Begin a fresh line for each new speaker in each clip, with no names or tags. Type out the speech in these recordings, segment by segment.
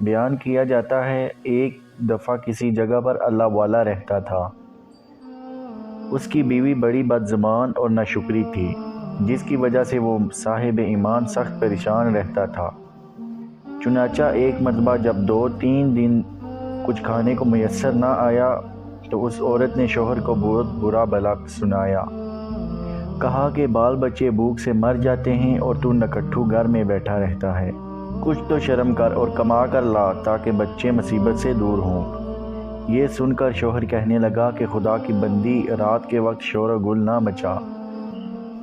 بیان کیا جاتا ہے ایک دفعہ کسی جگہ پر اللہ والا رہتا تھا۔ اس کی بیوی بڑی بد زبان اور ناشکری تھی، جس کی وجہ سے وہ صاحب ایمان سخت پریشان رہتا تھا۔ چنانچہ ایک مرتبہ جب 2-3 دن کچھ کھانے کو میسر نہ آیا تو اس عورت نے شوہر کو بہت برا بھلا سنایا۔ کہا کہ بال بچے بھوک سے مر جاتے ہیں اور تو نکٹھو گھر میں بیٹھا رہتا ہے۔ کچھ تو شرم کر اور کما کر لا تاکہ بچے مصیبت سے دور ہوں۔ یہ سن کر شوہر کہنے لگا کہ خدا کی بندی، رات کے وقت شور و گل نہ مچا،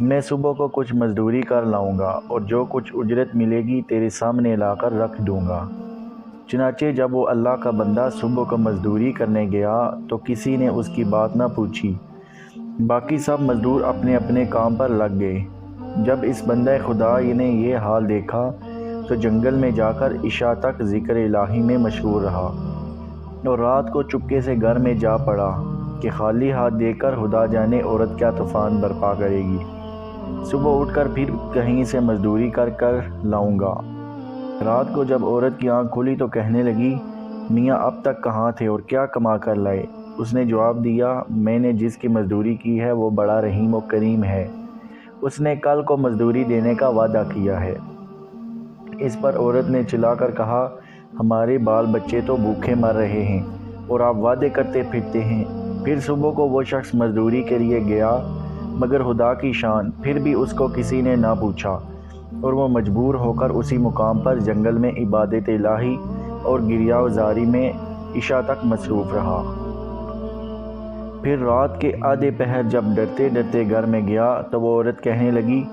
میں صبح کو کچھ مزدوری کر لاؤں گا اور جو کچھ اجرت ملے گی تیرے سامنے لا کر رکھ دوں گا۔ چنانچہ جب وہ اللہ کا بندہ صبح کو مزدوری کرنے گیا تو کسی نے اس کی بات نہ پوچھی، باقی سب مزدور اپنے اپنے کام پر لگ گئے۔ جب اس بندہ خدا نے یہ حال دیکھا تو جنگل میں جا کر عشاء تک ذکر الہی میں مشغول رہا اور رات کو چپکے سے گھر میں جا پڑا کہ خالی ہاتھ دیکھ کر خدا جانے عورت کیا طوفان برپا کرے گی۔ صبح اٹھ کر پھر کہیں سے مزدوری کر لاؤں گا۔ رات کو جب عورت کی آنکھ کھلی تو کہنے لگی، میاں اب تک کہاں تھے اور کیا کما کر لائے؟ اس نے جواب دیا، میں نے جس کی مزدوری کی ہے وہ بڑا رحیم و کریم ہے، اس نے کل کو مزدوری دینے کا وعدہ کیا ہے۔ اس پر عورت نے چلا کر کہا، ہمارے بال بچے تو بھوکے مر رہے ہیں اور آپ وعدے کرتے پھرتے ہیں۔ پھر صبح کو وہ شخص مزدوری کے لیے گیا، مگر خدا کی شان پھر بھی اس کو کسی نے نہ پوچھا اور وہ مجبور ہو کر اسی مقام پر جنگل میں عبادت الہی اور گریہ وزاری میں عشاء تک مصروف رہا۔ پھر رات کے آدھے پہر جب ڈرتے ڈرتے گھر میں گیا تو وہ عورت کہنے لگی،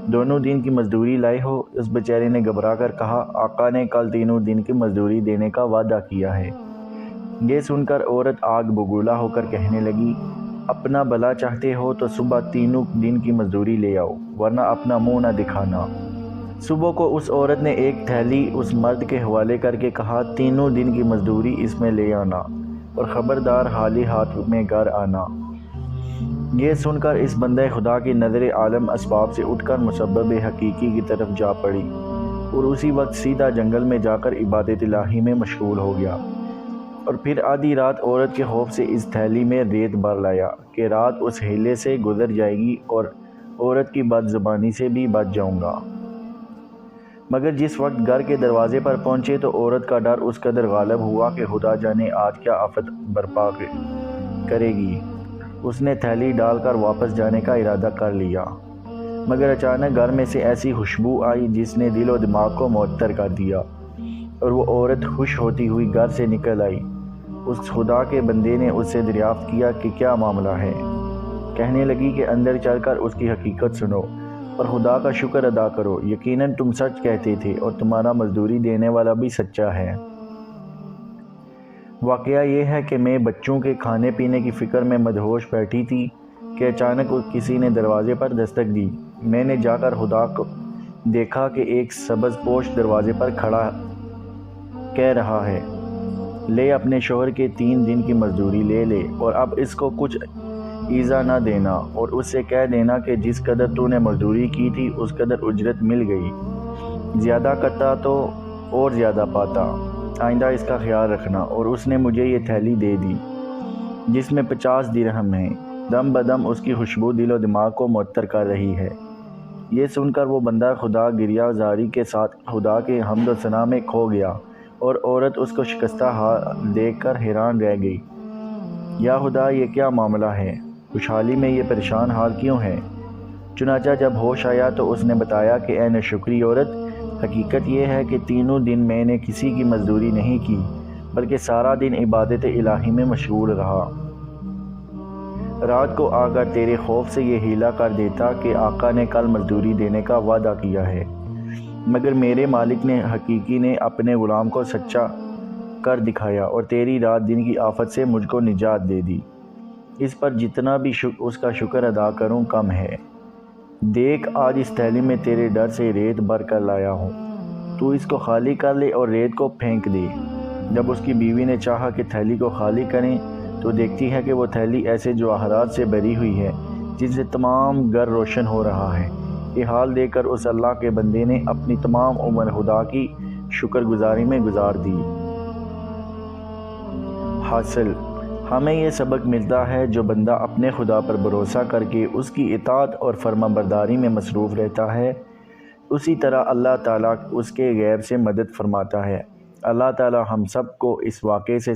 دونوں دن کی مزدوری لائے ہو؟ اس بیچارے نے گھبرا کر کہا، آقا نے کل 3 دن کی مزدوری دینے کا وعدہ کیا ہے۔ یہ سن کر عورت آگ بگولا ہو کر کہنے لگی، اپنا بھلا چاہتے ہو تو صبح 3 دن کی مزدوری لے آؤ، ورنہ اپنا منہ نہ دکھانا۔ صبح کو اس عورت نے ایک تھیلی اس مرد کے حوالے کر کے کہا، 3 دن کی مزدوری اس میں لے آنا اور خبردار خالی ہاتھ میں گھر آنا۔ یہ سن کر اس بندہ خدا کی نظر عالم اسباب سے اٹھ کر مسبب حقیقی کی طرف جا پڑی اور اسی وقت سیدھا جنگل میں جا کر عبادت الہی میں مشغول ہو گیا۔ اور پھر آدھی رات عورت کے خوف سے اس تھیلی میں ریت بھر لایا کہ رات اس ہیلے سے گزر جائے گی اور عورت کی بد زبانی سے بھی بچ جاؤں گا۔ مگر جس وقت گھر کے دروازے پر پہنچے تو عورت کا ڈر اس قدر غالب ہوا کہ خدا جانے آج کیا آفت برپا کرے گی۔ اس نے تھیلی ڈال کر واپس جانے کا ارادہ کر لیا، مگر اچانک گھر میں سے ایسی خوشبو آئی جس نے دل و دماغ کو معطر کر دیا اور وہ عورت خوش ہوتی ہوئی گھر سے نکل آئی۔ اس خدا کے بندے نے اس سے دریافت کیا کہ کیا معاملہ ہے؟ کہنے لگی کہ اندر چل کر اس کی حقیقت سنو اور خدا کا شکر ادا کرو، یقیناً تم سچ کہتے تھے اور تمہارا مزدوری دینے والا بھی سچا ہے۔ واقعہ یہ ہے کہ میں بچوں کے کھانے پینے کی فکر میں مدہوش بیٹھی تھی کہ اچانک کسی نے دروازے پر دستک دی۔ میں نے جا کر خدا کو دیکھا کہ ایک سبز پوش دروازے پر کھڑا کہہ رہا ہے، لے اپنے شوہر کے 3 دن کی مزدوری لے لے اور اب اس کو کچھ ایذا نہ دینا اور اس سے کہہ دینا کہ جس قدر تو نے مزدوری کی تھی اس قدر اجرت مل گئی، زیادہ کرتا تو اور زیادہ پاتا، آئندہ اس کا خیال رکھنا۔ اور اس نے مجھے یہ تھیلی دے دی جس میں 50 درہم ہیں۔ دم بدم اس کی خوشبو دل و دماغ کو معطر کر رہی ہے۔ یہ سن کر وہ بندہ خدا گریہ وزاری کے ساتھ خدا کے حمد و ثنا میں کھو گیا اور عورت اس کو شکستہ حال دیکھ کر حیران رہ گئی۔ یا خدا، یہ کیا معاملہ ہے؟ خوشحالی میں یہ پریشان حال کیوں ہے؟ چنانچہ جب ہوش آیا تو اس نے بتایا کہ اے ناشکری عورت، حقیقت یہ ہے کہ 3 دن میں نے کسی کی مزدوری نہیں کی بلکہ سارا دن عبادت الہی میں مشغول رہا۔ رات کو آ کر تیرے خوف سے یہ ہیلا کر دیتا کہ آقا نے کل مزدوری دینے کا وعدہ کیا ہے، مگر میرے مالک نے حقیقی نے اپنے غلام کو سچا کر دکھایا اور تیری رات دن کی آفت سے مجھ کو نجات دے دی۔ اس پر جتنا بھی اس کا شکر ادا کروں کم ہے۔ دیکھ، آج اس تھیلی میں تیرے ڈر سے ریت بھر کر لایا ہوں، تو اس کو خالی کر لے اور ریت کو پھینک دے۔ جب اس کی بیوی نے چاہا کہ تھیلی کو خالی کریں تو دیکھتی ہے کہ وہ تھیلی ایسے جواہرات سے بھری ہوئی ہے جن سے تمام گھر روشن ہو رہا ہے۔ یہ حال دیکھ کر اس اللہ کے بندے نے اپنی تمام عمر خدا کی شکر گزاری میں گزار دی۔ حاصل ہمیں یہ سبق ملتا ہے جو بندہ اپنے خدا پر بھروسہ کر کے اس کی اطاعت اور فرما برداری میں مصروف رہتا ہے، اسی طرح اللہ تعالیٰ اس کے غیب سے مدد فرماتا ہے۔ اللہ تعالیٰ ہم سب کو اس واقعے سے